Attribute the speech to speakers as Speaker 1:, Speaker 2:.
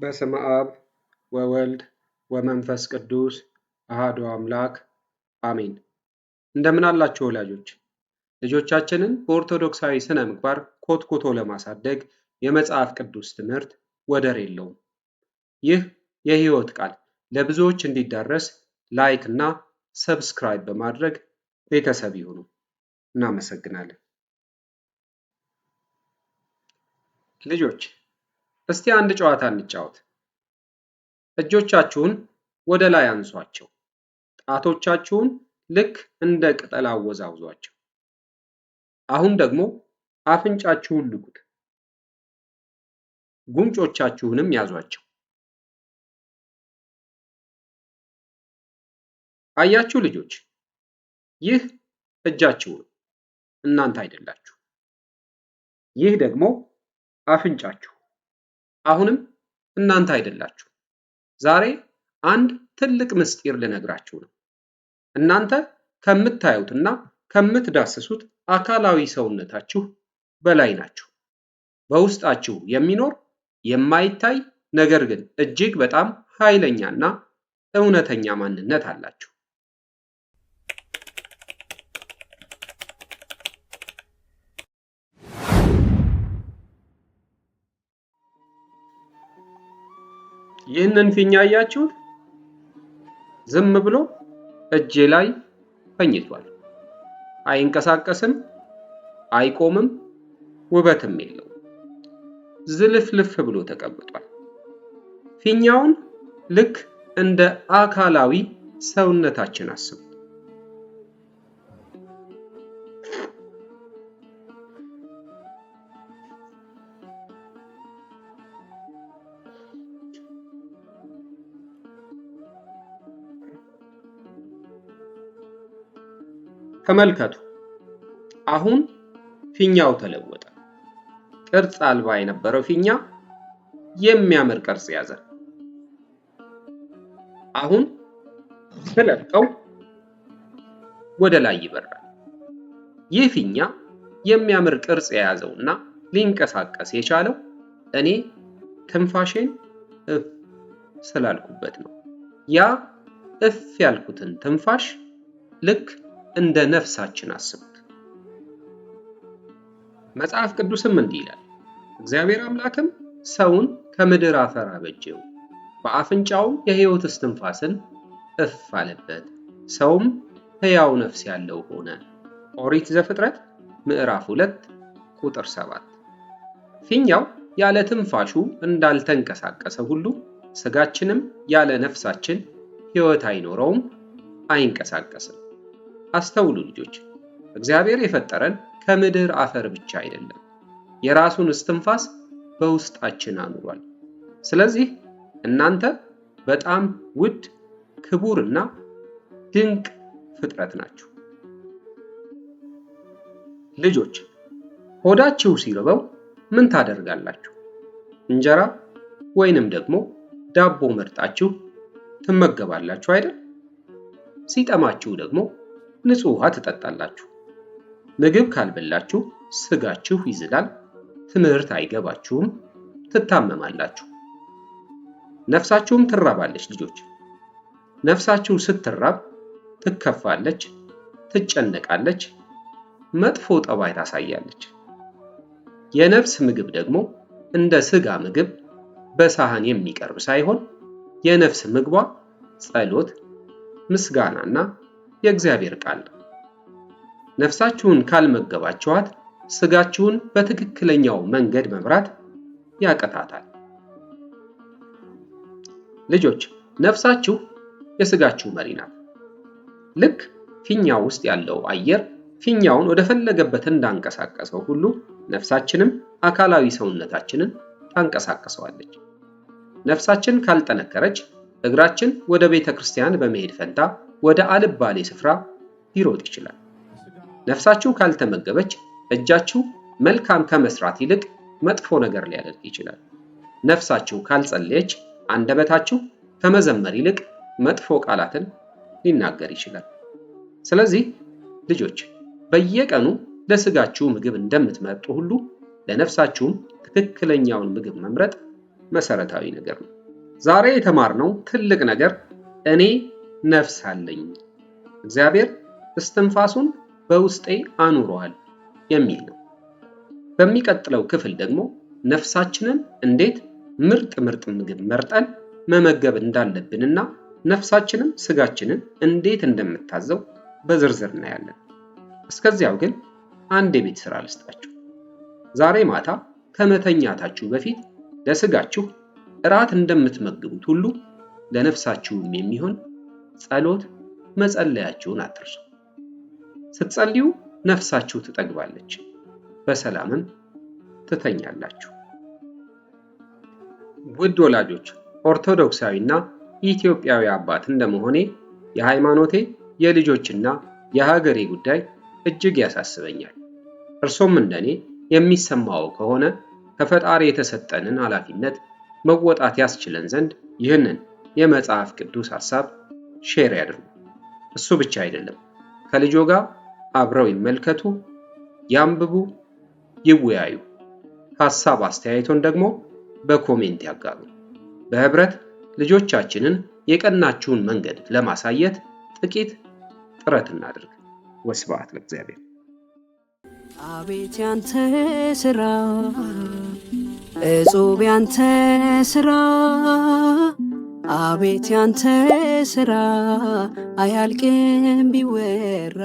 Speaker 1: በስመ አብ ወወልድ ወመንፈስ ቅዱስ አሐዱ አምላክ አሜን። እንደምን አላችሁ ወላጆች? ልጆቻችንን በኦርቶዶክሳዊ ስነ ምግባር ኮትኩቶ ለማሳደግ የመጽሐፍ ቅዱስ ትምህርት ወደር የለውም። ይህ የሕይወት ቃል ለብዙዎች እንዲዳረስ ላይክ እና ሰብስክራይብ በማድረግ ቤተሰብ ይሁኑ። እናመሰግናለን። ልጆች እስቲ አንድ ጨዋታ እንጫወት። እጆቻችሁን ወደ ላይ አንሷቸው። ጣቶቻችሁን ልክ እንደ ቅጠል አወዛውዟቸው። አሁን ደግሞ አፍንጫችሁን ልጉት። ጉንጮቻችሁንም ያዟቸው። አያችሁ ልጆች፣ ይህ እጃችሁ ነው፣ እናንተ አይደላችሁ። ይህ ደግሞ አፍንጫችሁ፣ አሁንም እናንተ አይደላችሁ። ዛሬ አንድ ትልቅ ምስጢር ልነግራችሁ ነው። እናንተ ከምታዩትና ከምትዳስሱት አካላዊ ሰውነታችሁ በላይ ናችሁ። በውስጣችሁ የሚኖር የማይታይ ነገር ግን እጅግ በጣም ኃይለኛና እውነተኛ ማንነት አላችሁ። ይህንን ፊኛ አያችሁት? ዝም ብሎ እጄ ላይ ተኝቷል። አይንቀሳቀስም፣ አይቆምም፣ ውበትም የለውም። ዝልፍልፍ ብሎ ተቀምጧል። ፊኛውን ልክ እንደ አካላዊ ሰውነታችን አስቡት። ተመልከቱ። አሁን ፊኛው ተለወጠ። ቅርጽ አልባ የነበረው ፊኛ የሚያምር ቅርጽ ያዘ። አሁን ስለቀው ወደ ላይ ይበራል። ይህ ፊኛ የሚያምር ቅርጽ የያዘውና ሊንቀሳቀስ የቻለው እኔ ትንፋሼን እፍ ስላልኩበት ነው። ያ እፍ ያልኩትን ትንፋሽ ልክ እንደ ነፍሳችን አስቡት። መጽሐፍ ቅዱስም እንዲህ ይላል፣ እግዚአብሔር አምላክም ሰውን ከምድር አፈር አበጀው፣ በአፍንጫውም የሕይወት እስትንፋስን እፍ አለበት፣ ሰውም ሕያው ነፍስ ያለው ሆነ። ኦሪት ዘፍጥረት ምዕራፍ 2 ቁጥር 7። ፊኛው ያለ ትንፋሹ እንዳልተንቀሳቀሰ ሁሉ ስጋችንም ያለ ነፍሳችን ሕይወት አይኖረውም፣ አይንቀሳቀስም። አስተውሉ ልጆች፣ እግዚአብሔር የፈጠረን ከምድር አፈር ብቻ አይደለም፣ የራሱን እስትንፋስ በውስጣችን አኑሯል። ስለዚህ እናንተ በጣም ውድ፣ ክቡርና ድንቅ ፍጥረት ናችሁ። ልጆች ሆዳችሁ ሲርበው ምን ታደርጋላችሁ? እንጀራ ወይንም ደግሞ ዳቦ መርጣችሁ ትመገባላችሁ አይደል? ሲጠማችሁ ደግሞ ንጹህ ውሃ ትጠጣላችሁ። ምግብ ካልበላችሁ ስጋችሁ ይዝላል፣ ትምህርት አይገባችሁም፣ ትታመማላችሁ። ነፍሳችሁም ትራባለች። ልጆች ነፍሳችሁ ስትራብ ትከፋለች፣ ትጨነቃለች፣ መጥፎ ጠባይ ታሳያለች። የነፍስ ምግብ ደግሞ እንደ ስጋ ምግብ በሳህን የሚቀርብ ሳይሆን የነፍስ ምግቧ ጸሎት፣ ምስጋናና የእግዚአብሔር ቃል ነው። ነፍሳችሁን ካልመገባችኋት ስጋችሁን በትክክለኛው መንገድ መምራት ያቀታታል። ልጆች ነፍሳችሁ የስጋችሁ መሪ ናት። ልክ ፊኛው ውስጥ ያለው አየር ፊኛውን ወደ ፈለገበት እንዳንቀሳቀሰው ሁሉ ነፍሳችንም አካላዊ ሰውነታችንን ታንቀሳቅሰዋለች። ነፍሳችን ካልጠነከረች እግራችን ወደ ቤተ ክርስቲያን በመሄድ ፈንታ ወደ አልባሌ ስፍራ ሊሮጥ ይችላል። ነፍሳችሁ ካልተመገበች እጃችሁ መልካም ከመስራት ይልቅ መጥፎ ነገር ሊያደርግ ይችላል። ነፍሳችሁ ካልጸለየች አንደበታችሁ ከመዘመር ይልቅ መጥፎ ቃላትን ሊናገር ይችላል። ስለዚህ ልጆች በየቀኑ ለስጋችሁ ምግብ እንደምትመርጡ ሁሉ ለነፍሳችሁም ትክክለኛውን ምግብ መምረጥ መሰረታዊ ነገር ነው። ዛሬ የተማርነው ትልቅ ነገር እኔ ነፍስ አለኝ፣ እግዚአብሔር እስትንፋሱን በውስጤ አኑሯል የሚል ነው። በሚቀጥለው ክፍል ደግሞ ነፍሳችንን እንዴት ምርጥ ምግብ መርጠን መመገብ እንዳለብንና ነፍሳችንም ስጋችንን እንዴት እንደምታዘው በዝርዝር እናያለን። እስከዚያው ግን አንድ የቤት ስራ ልስጣችሁ። ዛሬ ማታ ከመተኛታችሁ በፊት ለስጋችሁ እራት እንደምትመግቡት ሁሉ ለነፍሳችሁም የሚሆን ጸሎት መጸለያችሁን አትርሱ። ስትጸልዩ ነፍሳችሁ ትጠግባለች፣ በሰላምም ትተኛላችሁ። ውድ ወላጆች፣ ኦርቶዶክሳዊና ኢትዮጵያዊ አባት እንደመሆኔ የሃይማኖቴ የልጆችና የሀገሬ ጉዳይ እጅግ ያሳስበኛል። እርሶም እንደኔ የሚሰማው ከሆነ ከፈጣሪ የተሰጠንን ኃላፊነት መወጣት ያስችለን ዘንድ ይህንን የመጽሐፍ ቅዱስ ሐሳብ ሼር ያድርጉ። እሱ ብቻ አይደለም፣ ከልጆ ጋር አብረው ይመልከቱ፣ ያንብቡ፣ ይወያዩ። ሐሳብ አስተያየቶን ደግሞ በኮሜንት ያጋሩ። በህብረት ልጆቻችንን የቀናችውን መንገድ ለማሳየት ጥቂት ጥረት እናድርግ። ወስብሐት ለእግዚአብሔር።
Speaker 2: አቤት ያንተ ስራ እጹብ ያንተ ስራ፣ አቤት ያንተ ስራ አያልቅም ቢወራ።